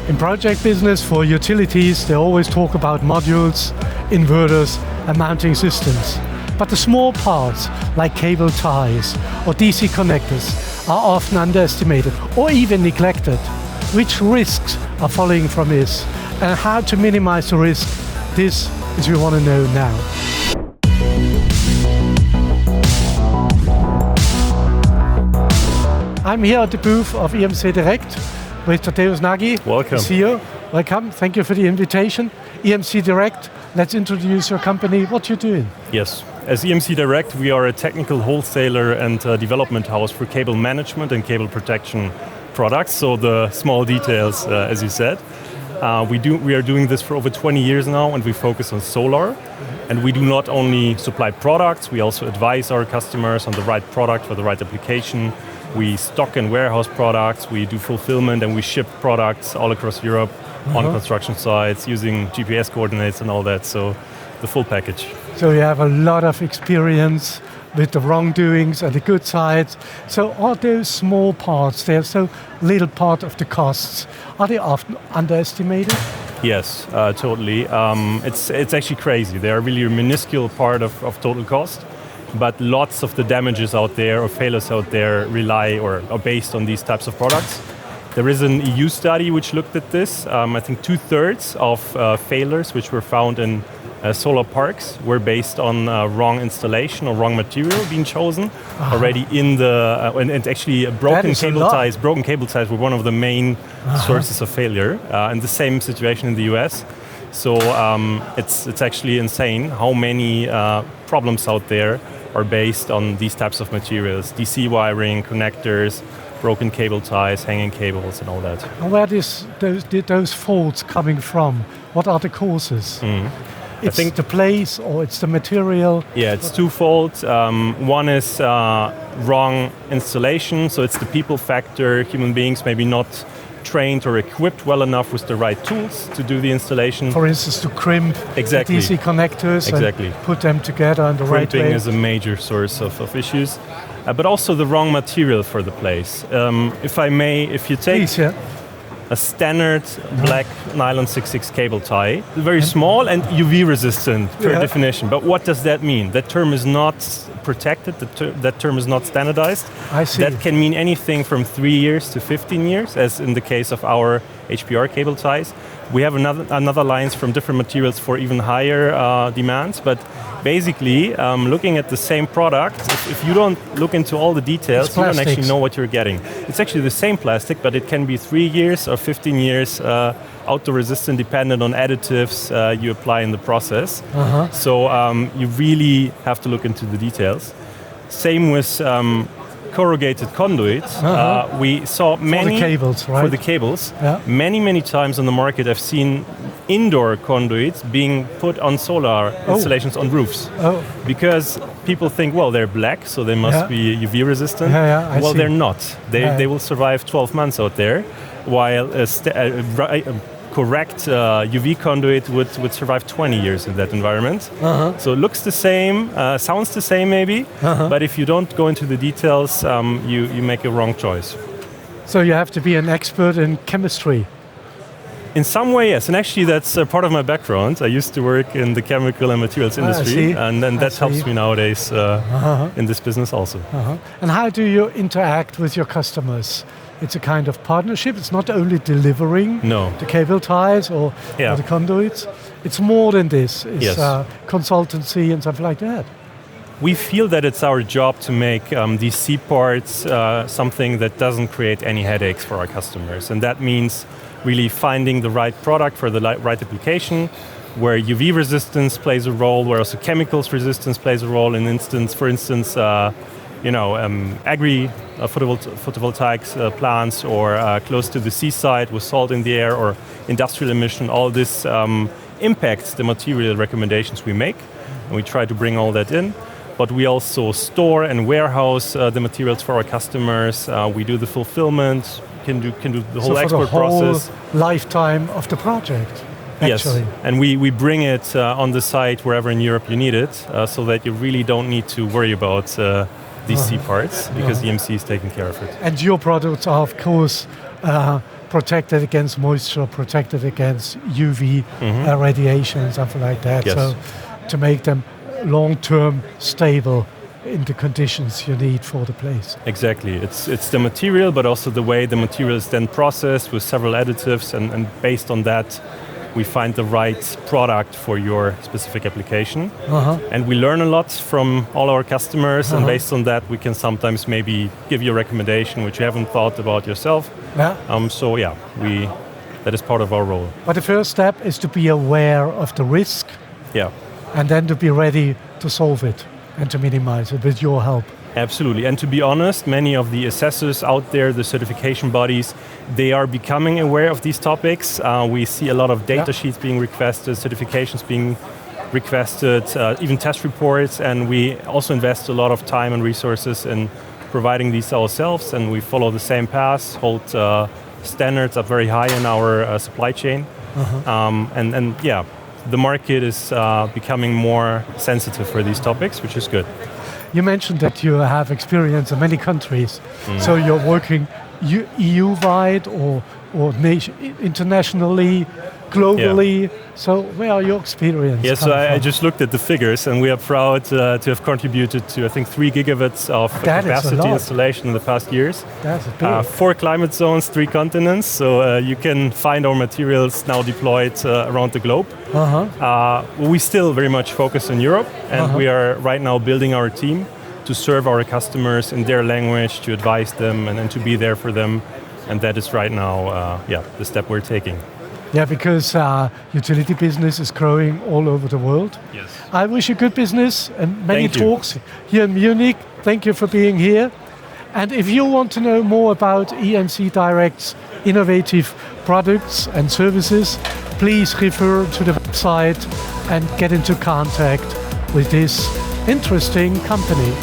In project business for utilities, they always talk about modules, inverters, and mounting systems. But the small parts, like cable ties or DC connectors, are often underestimated or even neglected. Which risks are following from this, and how to minimize the risk, this is what we want to know now. I'm here at the booth of EMC-direct with Tadeusz Nagy. Welcome. CEO. Welcome. Thank you for the invitation. EMC-direct, let's introduce your company. What you're doing. Yes. As EMC-direct, we are a technical wholesaler and development house for cable management and cable protection products. So the small details, as you said. We are doing this for over 20 years now, and we focus on solar. And we do not only supply products, we also advise our customers on the right product for the right application. We stock and warehouse products, we do fulfillment, and we ship products all across Europe on construction sites using GPS coordinates and all that, so the full package. So you have a lot of experience with the wrongdoings and the good sides. So are those small parts, they're so little part of the costs, are they often underestimated? Yes, totally. It's actually crazy. They are really a minuscule part of total cost. But lots of the damages out there or failures out there rely or are based on these types of products. There is an EU study which looked at this. I think 2/3 of failures which were found in solar parks were based on wrong installation or wrong material being chosen already in the and actually broken cable ties. Broken cable ties were one of the main sources of failure. And the same situation in the US. So it's actually insane how many problems out there are based on these types of materials. DC wiring, connectors, broken cable ties, hanging cables and all that. And where those faults coming from? What are the causes? I think the place or it's the material? Yeah, it's twofold. One is wrong installation, so it's the people factor. Human beings maybe not trained or equipped well enough with the right tools to do the installation. For instance, to crimp the DC connectors and put them together in the right way. Crimping is a major source of issues. But also the wrong material for the place. If I may, if you take a standard black nylon 6/6 cable tie, very small and UV resistant per definition. But what does that mean? That term is not protected, that term is not standardized. I see. That can mean anything from 3 years to 15 years, as in the case of our HPR cable ties. We have another lines from different materials for even higher demands, but basically, looking at the same product, if you don't look into all the details, you don't actually know what you're getting. It's actually the same plastic, but it can be 3 years or 15 years outdoor resistant, dependent on additives you apply in the process. So you really have to look into the details. Same with corrugated conduits. We saw many for the cables. Many times on the market I've seen indoor conduits being put on solar installations on roofs. Because people think, well, they're black, so they must be UV resistant. Well, they're not. They will survive 12 months out there, while correct UV conduit would survive 20 years in that environment. So it looks the same, sounds the same maybe, but if you don't go into the details, you make a wrong choice. So you have to be an expert in chemistry. In some way, yes, and actually that's part of my background. I used to work in the chemical and materials industry, and then that helps me nowadays in this business also. And how do you interact with your customers? It's a kind of partnership. It's not only delivering the cable ties or the conduits. It's more than this. It's consultancy and stuff like that. We feel that it's our job to make these C parts something that doesn't create any headaches for our customers. And that means really finding the right product for the right application, where UV resistance plays a role, where also chemicals resistance plays a role. For instance, photovoltaic plants or close to the seaside with salt in the air or industrial emission, all this impacts the material recommendations we make, and we try to bring all that in. But we also store and warehouse the materials for our customers. We do the fulfillment, can do the whole export process. Lifetime of the project. Actually. Yes, and we bring it on the site wherever in Europe you need it, so that you really don't need to worry about these C parts, because EMC is taking care of it. And your products are, of course, protected against moisture, protected against UV radiation and something like that. Yes. So to make them long-term stable in the conditions you need for the place. Exactly. It's the material, but also the way the material is then processed with several additives, and based on that, we find the right product for your specific application. And we learn a lot from all our customers, and based on that, we can sometimes maybe give you a recommendation which you haven't thought about yourself. That is part of our role. But the first step is to be aware of the risk, and then to be ready to solve it and to minimize it with your help. Absolutely. And to be honest, many of the assessors out there, the certification bodies, they are becoming aware of these topics. We see a lot of data sheets being requested, certifications being requested, even test reports, and we also invest a lot of time and resources in providing these ourselves, and we follow the same path, hold standards up very high in our supply chain. The market is becoming more sensitive for these topics, which is good. You mentioned that you have experience in many countries, so you're working EU-wide or internationally, globally. So where are your experience? Yes, so I just looked at the figures, and we are proud to have contributed to, I think, 3 gigawatts of capacity installation in the past years. That's big. 4 climate zones, 3 continents, so you can find our materials now deployed around the globe. We still very much focus on Europe, and we are right now building our team to serve our customers in their language, to advise them, and to be there for them. And that is right now, the step we're taking. Yeah, because utility business is growing all over the world. Yes. I wish you good business and many talks here in Munich. Thank you for being here. And if you want to know more about EMC-direct's innovative products and services, please refer to the website and get into contact with this interesting company.